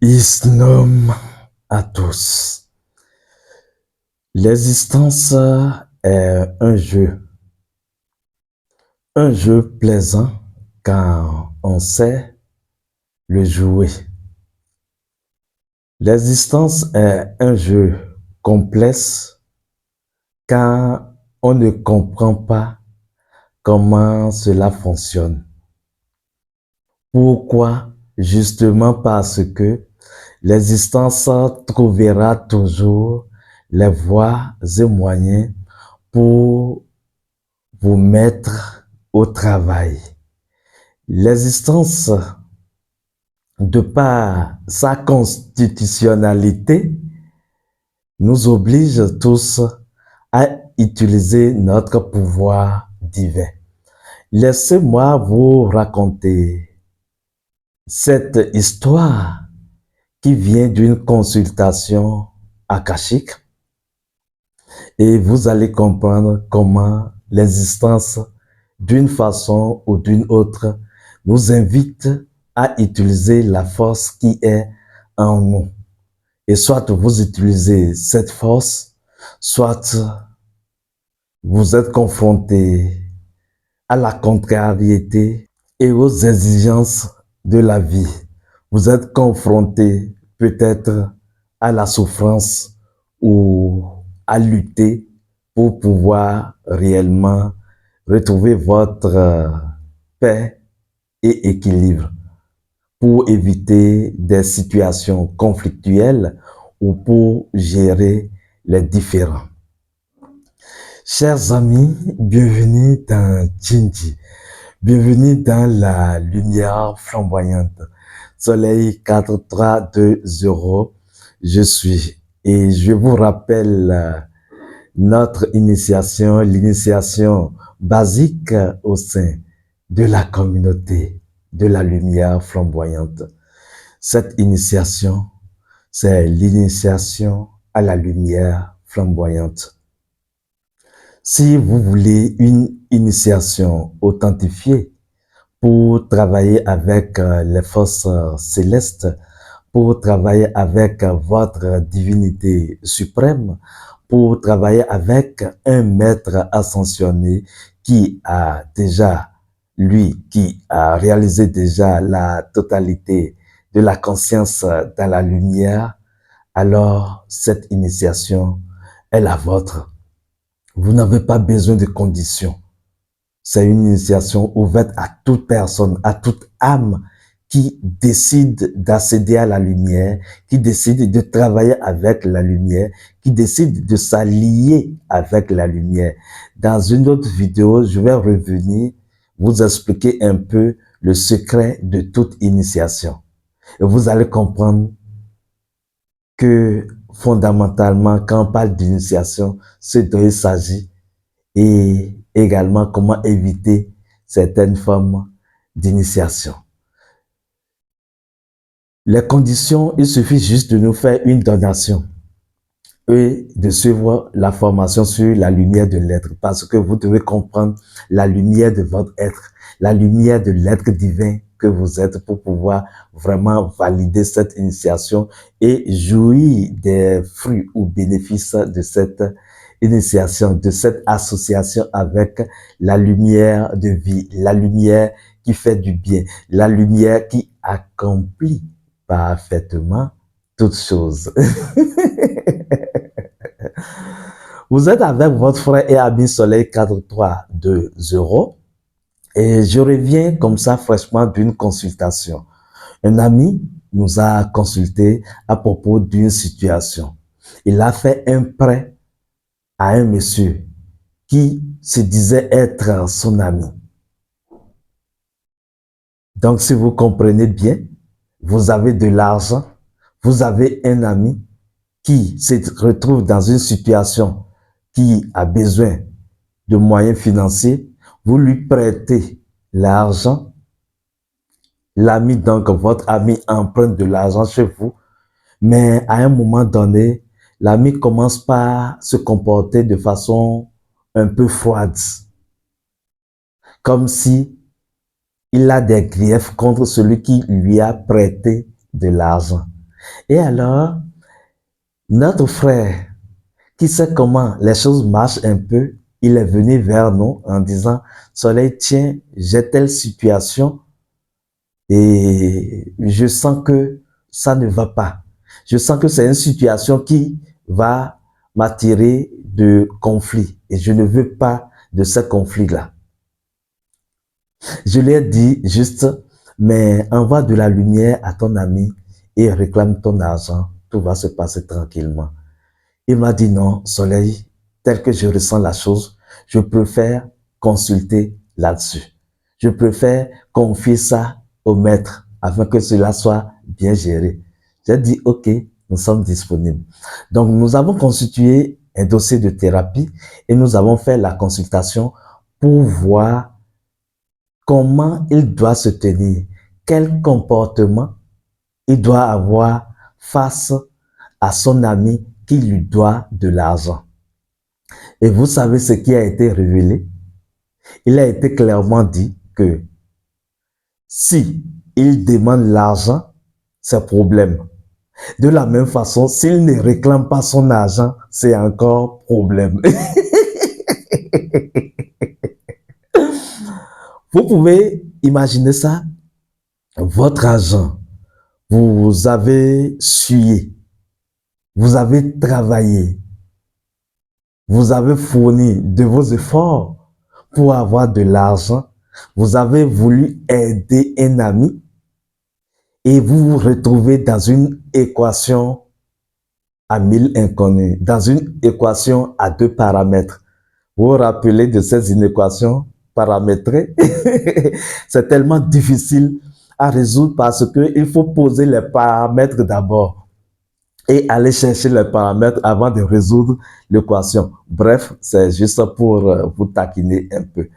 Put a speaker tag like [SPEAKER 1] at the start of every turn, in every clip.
[SPEAKER 1] Isnom à tous. L'existence est un jeu plaisant quand on sait le jouer. L'existence est un jeu complexe quand on ne comprend pas comment cela fonctionne. Pourquoi? Justement parce que l'existence trouvera toujours les voies et moyens pour vous mettre au travail. L'existence, de par sa constitutionnalité, nous oblige tous à utiliser notre pouvoir divin. Laissez-moi vous raconter cette histoire qui vient d'une consultation akashique et vous allez comprendre comment l'existence, d'une façon ou d'une autre, nous invite à utiliser la force qui est en nous. Et soit vous utilisez cette force, soit vous êtes confronté à la contrariété et aux exigences de la vie. Vous êtes confronté peut-être à la souffrance ou à lutter pour pouvoir réellement retrouver votre paix et équilibre, pour éviter des situations conflictuelles ou pour gérer les différends. Chers amis, bienvenue dans Jinji. Bienvenue dans la lumière flamboyante. Soleil 4320, je suis. Et je vous rappelle notre initiation, l'initiation basique au sein de la communauté de la lumière flamboyante. Cette initiation, c'est l'initiation à la lumière flamboyante. Si vous voulez une initiation authentifiée pour travailler avec les forces célestes, pour travailler avec votre divinité suprême, pour travailler avec un maître ascensionné qui a réalisé déjà la totalité de la conscience dans la lumière, alors cette initiation est la vôtre. Vous n'avez pas besoin de conditions. C'est une initiation ouverte à toute personne, à toute âme qui décide d'accéder à la lumière, qui décide de travailler avec la lumière, qui décide de s'allier avec la lumière. Dans une autre vidéo, je vais revenir vous expliquer un peu le secret de toute initiation. Et vous allez comprendre que fondamentalement, quand on parle d'initiation, ce dont il s'agit, et également comment éviter certaines formes d'initiation. Les conditions, il suffit juste de nous faire une donation et de suivre la formation sur la lumière de l'être, parce que vous devez comprendre la lumière de votre être, la lumière de l'être divin que vous êtes, pour pouvoir vraiment valider cette initiation et jouir des fruits ou bénéfices de cette initiation, de cette association avec la lumière de vie, la lumière qui fait du bien, la lumière qui accomplit parfaitement toutes choses. Vous êtes avec votre frère et ami Soleil 4320 et je reviens comme ça fraîchement d'une consultation. Un ami nous a consulté à propos d'une situation. Il a fait un prêt à un monsieur qui se disait être son ami. Donc, si vous comprenez bien, vous avez de l'argent, vous avez un ami qui se retrouve dans une situation qui a besoin de moyens financiers, vous lui prêtez l'argent, l'ami, donc votre ami emprunte de l'argent chez vous, mais à un moment donné, l'ami commence par se comporter de façon un peu froide, comme si il a des griefs contre celui qui lui a prêté de l'argent. Et alors, notre frère, qui sait comment les choses marchent un peu, il est venu vers nous en disant, Soleil, tiens, j'ai telle situation et je sens que ça ne va pas. Je sens que c'est une situation qui va m'attirer de conflit et je ne veux pas de ce conflit-là. Je lui ai dit juste, mais envoie de la lumière à ton ami et réclame ton argent. Tout va se passer tranquillement. Il m'a dit non, Soleil, tel que je ressens la chose, je préfère consulter là-dessus. Je préfère confier ça au maître afin que cela soit bien géré. J'ai dit, OK, nous sommes disponibles. Donc, nous avons constitué un dossier de thérapie et nous avons fait la consultation pour voir comment il doit se tenir, quel comportement il doit avoir face à son ami qui lui doit de l'argent. Et vous savez ce qui a été révélé? Il a été clairement dit que si il demande l'argent, c'est problème. De la même façon, s'il ne réclame pas son argent, c'est encore problème. Vous pouvez imaginer ça, votre argent, vous avez sué, vous avez travaillé, vous avez fourni de vos efforts pour avoir de l'argent, vous avez voulu aider un ami et vous vous retrouvez dans une équation à 1000 inconnus, dans une équation à 2 paramètres. Vous vous rappelez de ces inéquations paramétrées? C'est tellement difficile à résoudre parce qu'il faut poser les paramètres d'abord et aller chercher les paramètres avant de résoudre l'équation. Bref, c'est juste pour vous taquiner un peu.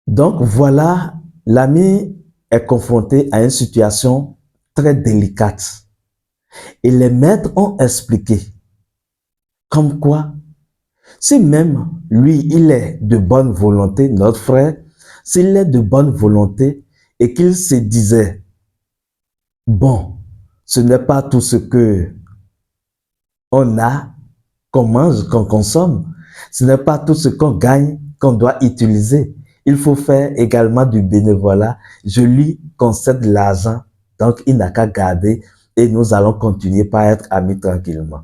[SPEAKER 1] Donc voilà, l'ami est confronté à une situation très délicate. Et les maîtres ont expliqué comme quoi, si même lui, il est de bonne volonté, notre frère, s'il est de bonne volonté et qu'il se disait, bon, ce n'est pas tout ce que on a, qu'on mange, qu'on consomme, ce n'est pas tout ce qu'on gagne qu'on doit utiliser. Il faut faire également du bénévolat. Je lui concède l'argent, donc il n'a qu'à garder et nous allons continuer par être amis tranquillement.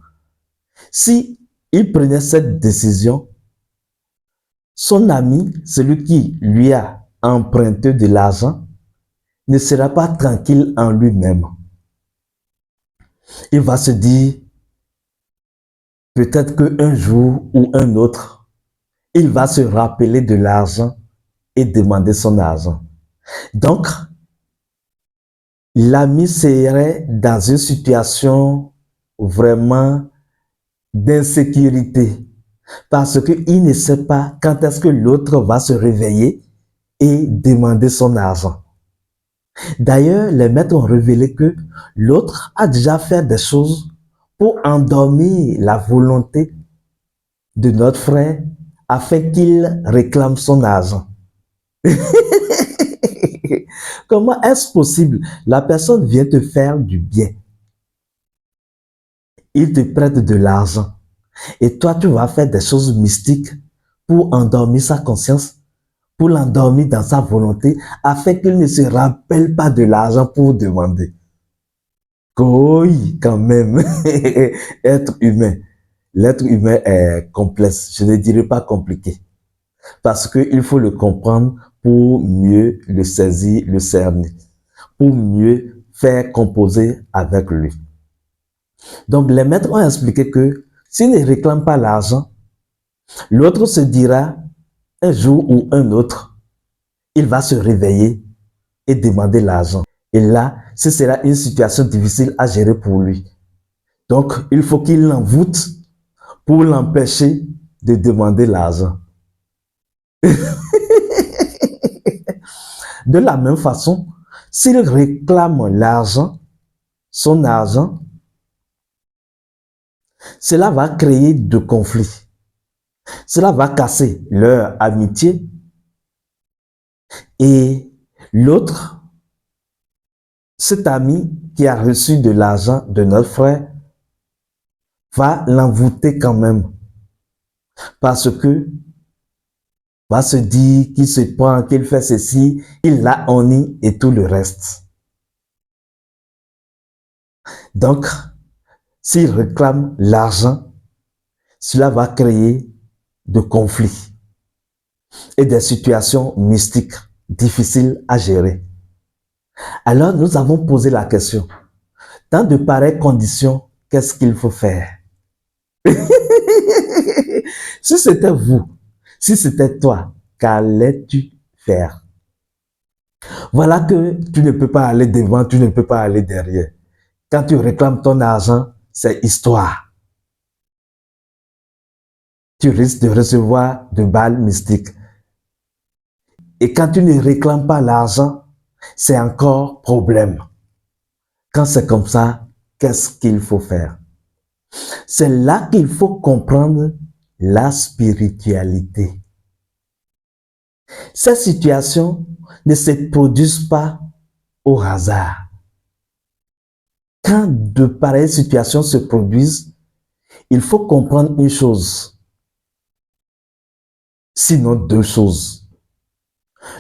[SPEAKER 1] Si il prenait cette décision, son ami, celui qui lui a emprunté de l'argent, ne sera pas tranquille en lui-même. Il va se dire, peut-être qu'un jour ou un autre, il va se rappeler de l'argent et demander son argent. Donc, l'ami serait dans une situation vraiment d'insécurité parce qu'il ne sait pas quand est-ce que l'autre va se réveiller et demander son argent. D'ailleurs, les maîtres ont révélé que l'autre a déjà fait des choses pour endormir la volonté de notre frère afin qu'il réclame son argent. Comment est-ce possible? La personne vient te faire du bien. Il te prête de l'argent. Et toi, tu vas faire des choses mystiques pour endormir sa conscience, pour l'endormir dans sa volonté, afin qu'il ne se rappelle pas de l'argent pour demander. Oui, quand même, être humain. L'être humain est complexe, je ne dirais pas compliqué, parce qu'il faut le comprendre pour mieux le saisir, le cerner, pour mieux faire composer avec lui. Donc, les maîtres ont expliqué que s'il ne réclame pas l'argent, l'autre se dira un jour ou un autre, il va se réveiller et demander l'argent. Et là, ce sera une situation difficile à gérer pour lui. Donc, il faut qu'il l'envoûte pour l'empêcher de demander l'argent. De la même façon, s'il réclame l'argent, son argent, cela va créer de conflits. Cela va casser leur amitié et l'autre cet ami qui a reçu de l'argent de notre frère va l'envoûter quand même parce que va se dire qu'il se prend, qu'il fait ceci, il l'a honni et tout le reste. Donc, s'il réclame l'argent, cela va créer de conflits et des situations mystiques difficiles à gérer. Alors, nous avons posé la question, dans de pareilles conditions, qu'est-ce qu'il faut faire? Si c'était vous, si c'était toi, qu'allais-tu faire? Voilà que tu ne peux pas aller devant, tu ne peux pas aller derrière. Quand tu réclames ton argent, c'est histoire. Tu risques de recevoir de balles mystiques. Et quand tu ne réclames pas l'argent, c'est encore problème. Quand c'est comme ça, qu'est-ce qu'il faut faire? C'est là qu'il faut comprendre la spiritualité. Ces situations ne se produisent pas au hasard. Quand de pareilles situations se produisent, il faut comprendre une chose, sinon deux choses.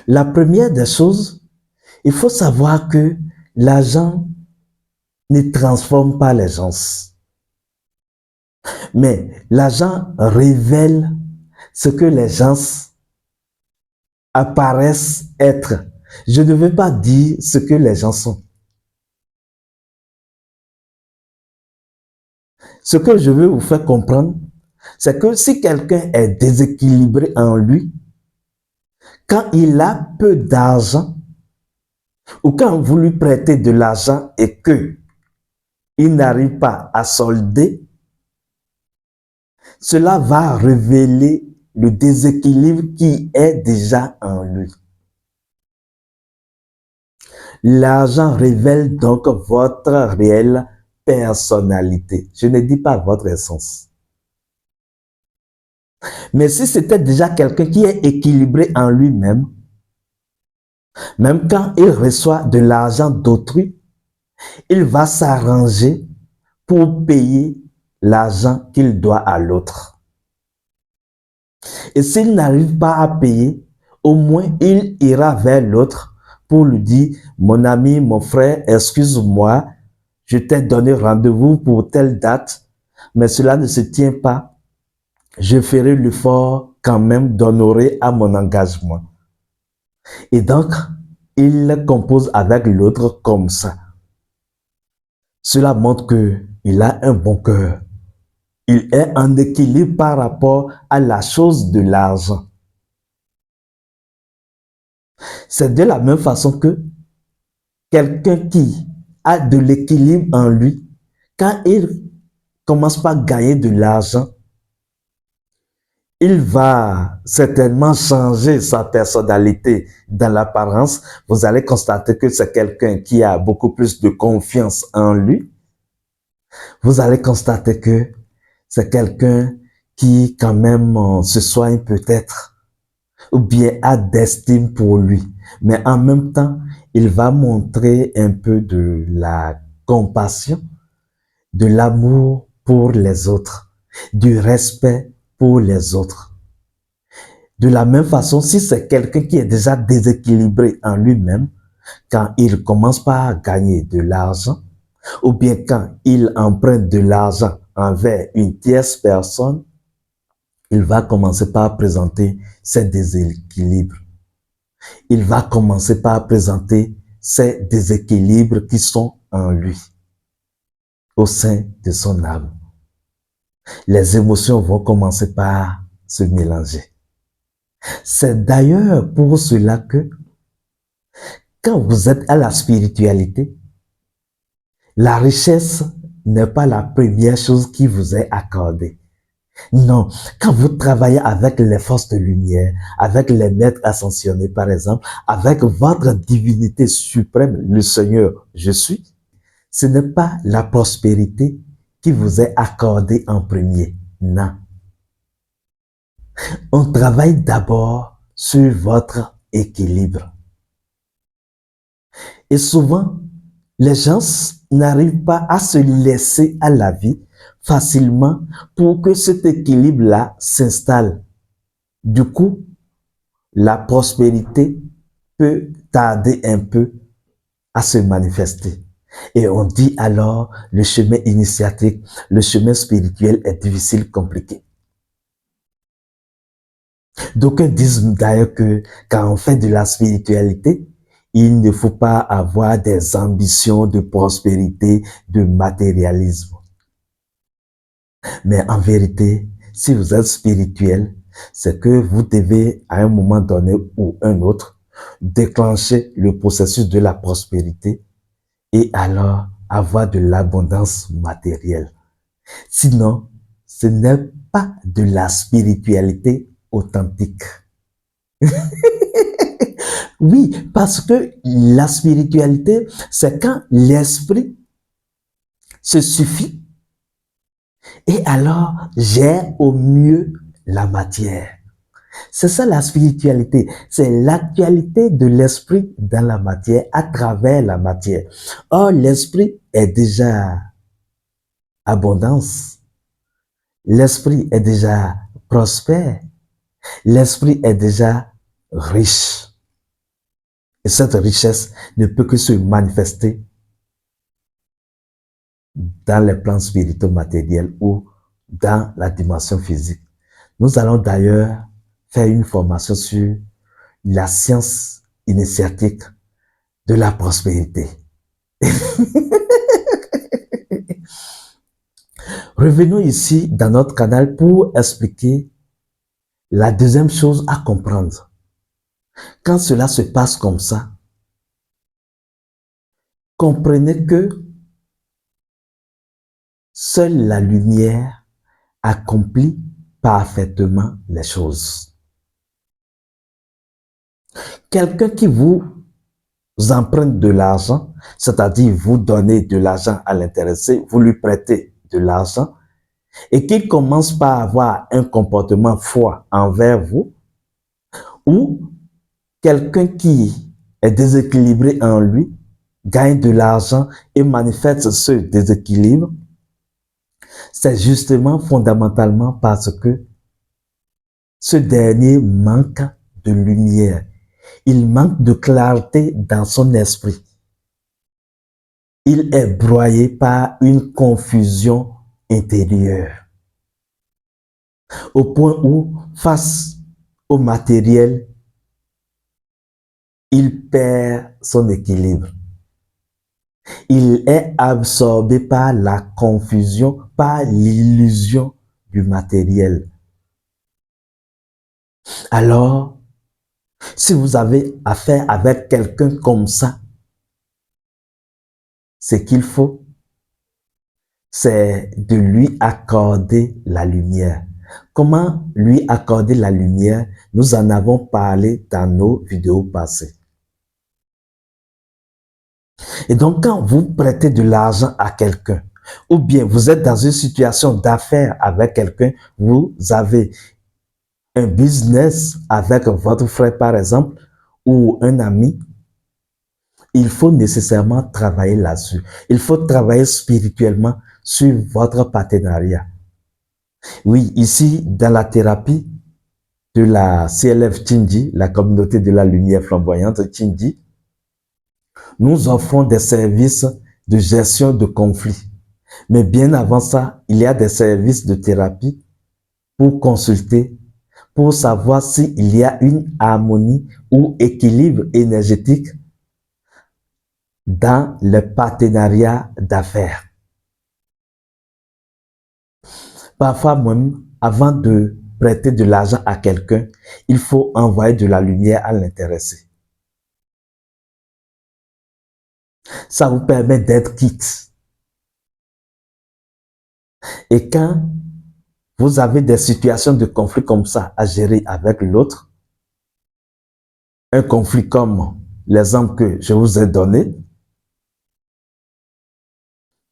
[SPEAKER 1] La première des choses, il faut savoir que l'argent ne transforme pas les gens. Mais l'argent révèle ce que les gens apparaissent être. Je ne veux pas dire ce que les gens sont. Ce que je veux vous faire comprendre, c'est que si quelqu'un est déséquilibré en lui, quand il a peu d'argent, ou quand vous lui prêtez de l'argent et que il n'arrive pas à solder, cela va révéler le déséquilibre qui est déjà en lui. L'argent révèle donc votre réelle personnalité. Je ne dis pas votre essence. Mais si c'était déjà quelqu'un qui est équilibré en lui-même, même quand il reçoit de l'argent d'autrui, il va s'arranger pour payer l'argent qu'il doit à l'autre. Et s'il n'arrive pas à payer, au moins il ira vers l'autre pour lui dire, mon ami, mon frère, excuse-moi, je t'ai donné rendez-vous pour telle date, mais cela ne se tient pas. Je ferai l'effort quand même d'honorer à mon engagement. Et donc, il compose avec l'autre comme ça. Cela montre qu'il a un bon cœur. Il est en équilibre par rapport à la chose de l'argent. C'est de la même façon que quelqu'un qui a de l'équilibre en lui, quand il commence par gagner de l'argent, il va certainement changer sa personnalité dans l'apparence. Vous allez constater que c'est quelqu'un qui a beaucoup plus de confiance en lui. Vous allez constater que c'est quelqu'un qui quand même se soigne peut-être ou bien a d'estime pour lui. Mais en même temps, il va montrer un peu de la compassion, de l'amour pour les autres, du respect pour les autres. De la même façon, si c'est quelqu'un qui est déjà déséquilibré en lui-même, quand il commence par gagner de l'argent, ou bien quand il emprunte de l'argent envers une tierce personne, il va commencer par présenter ses déséquilibres. Il va commencer par présenter ces déséquilibres qui sont en lui, au sein de son âme. Les émotions vont commencer par se mélanger. C'est d'ailleurs pour cela que quand vous êtes à la spiritualité, la richesse n'est pas la première chose qui vous est accordée. Non, quand vous travaillez avec les forces de lumière, avec les maîtres ascensionnés par exemple, avec votre divinité suprême, le Seigneur, je suis, ce n'est pas la prospérité qui vous est accordée en premier. Non. On travaille d'abord sur votre équilibre. Et souvent, les gens n'arrivent pas à se laisser à la vie facilement pour que cet équilibre-là s'installe. Du coup, la prospérité peut tarder un peu à se manifester. Et on dit alors, le chemin initiatique, le chemin spirituel est difficile, compliqué. D'aucuns disent d'ailleurs que quand on fait de la spiritualité, il ne faut pas avoir des ambitions de prospérité, de matérialisme. Mais en vérité, si vous êtes spirituel, c'est que vous devez, à un moment donné ou un autre, déclencher le processus de la prospérité et alors avoir de l'abondance matérielle. Sinon, ce n'est pas de la spiritualité authentique. Oui, parce que la spiritualité, c'est quand l'esprit se suffit et alors gère au mieux la matière. C'est ça la spiritualité, c'est l'actualité de l'esprit dans la matière, à travers la matière. Or, l'esprit est déjà abondance, l'esprit est déjà prospère, l'esprit est déjà riche. Et cette richesse ne peut que se manifester dans les plans spirituels matériels ou dans la dimension physique. Nous allons d'ailleurs faire une formation sur la science initiatique de la prospérité. Revenons ici dans notre canal pour expliquer la deuxième chose à comprendre. Quand cela se passe comme ça, comprenez que seule la lumière accomplit parfaitement les choses. Quelqu'un qui vous emprunte de l'argent, c'est-à-dire vous donnez de l'argent à l'intéressé, vous lui prêtez de l'argent, et qu'il commence par avoir un comportement froid envers vous, ou quelqu'un qui est déséquilibré en lui, gagne de l'argent et manifeste ce déséquilibre, c'est justement fondamentalement parce que ce dernier manque de lumière. Il manque de clarté dans son esprit. Il est broyé par une confusion intérieure. Au point où, face au matériel, il perd son équilibre. Il est absorbé par la confusion, par l'illusion du matériel. Alors, si vous avez affaire avec quelqu'un comme ça, ce qu'il faut, c'est de lui accorder la lumière. Comment lui accorder la lumière? Nous en avons parlé dans nos vidéos passées. Et donc, quand vous prêtez de l'argent à quelqu'un, ou bien vous êtes dans une situation d'affaires avec quelqu'un, vous avez un business avec votre frère, par exemple, ou un ami, il faut nécessairement travailler là-dessus. Il faut travailler spirituellement sur votre partenariat. Oui, ici, dans la thérapie de la CLF Chinji, la communauté de la lumière flamboyante Chinji, nous offrons des services de gestion de conflits. Mais bien avant ça, il y a des services de thérapie pour consulter, pour savoir s'il y a une harmonie ou équilibre énergétique dans le partenariat d'affaires. Parfois même, avant de prêter de l'argent à quelqu'un, il faut envoyer de la lumière à l'intéressé. Ça vous permet d'être quitte. Et quand vous avez des situations de conflit comme ça à gérer avec l'autre, un conflit comme l'exemple que je vous ai donné,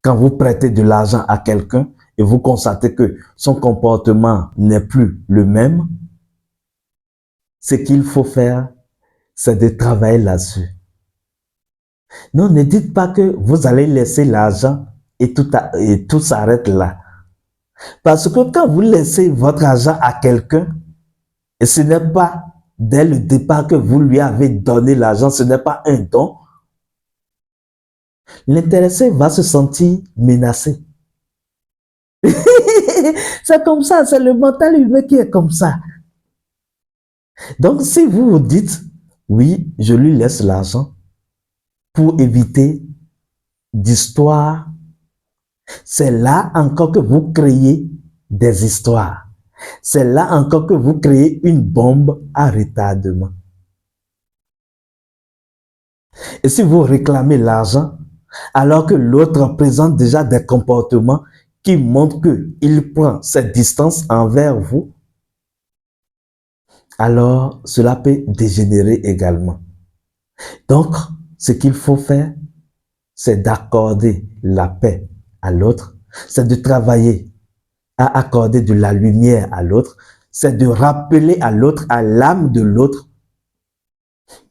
[SPEAKER 1] quand vous prêtez de l'argent à quelqu'un et vous constatez que son comportement n'est plus le même, ce qu'il faut faire, c'est de travailler là-dessus. Non, ne dites pas que vous allez laisser l'argent et tout s'arrête là. Parce que quand vous laissez votre argent à quelqu'un, et ce n'est pas dès le départ que vous lui avez donné l'argent, ce n'est pas un don, l'intéressé va se sentir menacé. C'est comme ça, c'est le mental humain qui est comme ça. Donc, si vous vous dites, oui, je lui laisse l'argent pour éviter d'histoires, c'est là encore que vous créez des histoires. C'est là encore que vous créez une bombe à retardement. Et si vous réclamez l'argent, alors que l'autre présente déjà des comportements qui montrent qu'il prend cette distance envers vous, alors cela peut dégénérer également. Donc, ce qu'il faut faire, c'est d'accorder la paix à l'autre, c'est de travailler à accorder de la lumière à l'autre, c'est de rappeler à l'autre, à l'âme de l'autre,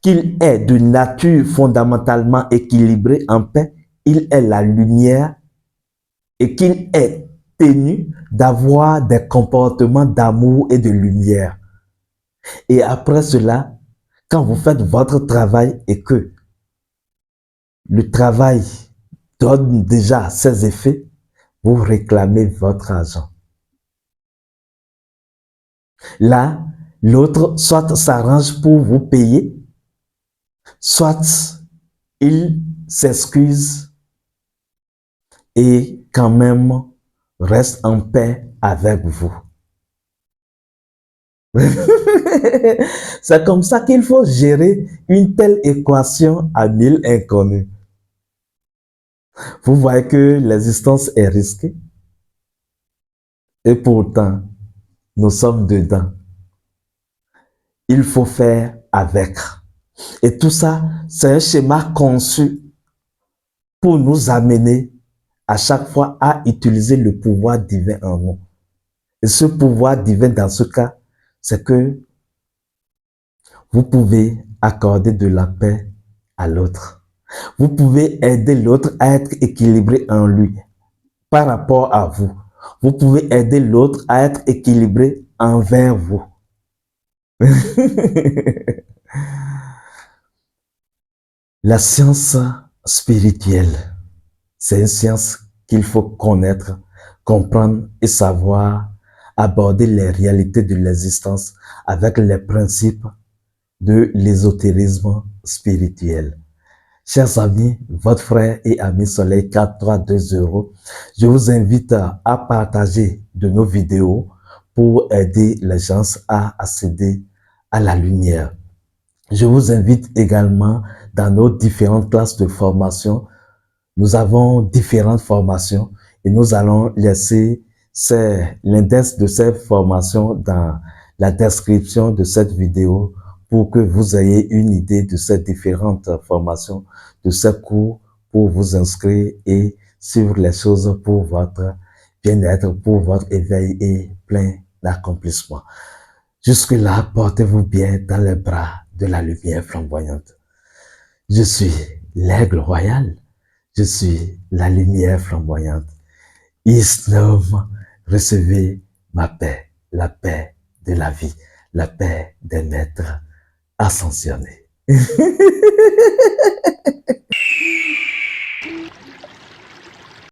[SPEAKER 1] qu'il est de nature fondamentalement équilibré en paix, il est la lumière et qu'il est tenu d'avoir des comportements d'amour et de lumière. Et après cela, quand vous faites votre travail et que le travail donne déjà ses effets, vous réclamez votre argent. Là, l'autre soit s'arrange pour vous payer, soit il s'excuse et quand même reste en paix avec vous. C'est comme ça qu'il faut gérer une telle équation à 1000 inconnus. Vous voyez que l'existence est risquée et pourtant, nous sommes dedans. Il faut faire avec. Et tout ça, c'est un schéma conçu pour nous amener à chaque fois à utiliser le pouvoir divin en nous. Et ce pouvoir divin, dans ce cas, c'est que vous pouvez accorder de la paix à l'autre. Vous pouvez aider l'autre à être équilibré en lui par rapport à vous. Vous pouvez aider l'autre à être équilibré envers vous. La science spirituelle, c'est une science qu'il faut connaître, comprendre et savoir aborder les réalités de l'existence avec les principes de l'ésotérisme spirituel. Chers amis, votre frère et ami Soleil 4320, je vous invite à partager de nos vidéos pour aider les gens à accéder à la lumière. Je vous invite également dans nos différentes classes de formation. Nous avons différentes formations et nous allons laisser l'index de ces formations dans la description de cette vidéo pour que vous ayez une idée de ces différentes formations, de ces cours pour vous inscrire et suivre les choses pour votre bien-être, pour votre éveil et plein d'accomplissement. Jusque-là, portez-vous bien dans les bras de la lumière flamboyante. Je suis l'aigle royal. Je suis la lumière flamboyante. Islam, recevez ma paix, la paix de la vie, la paix des maîtres ascensionnés.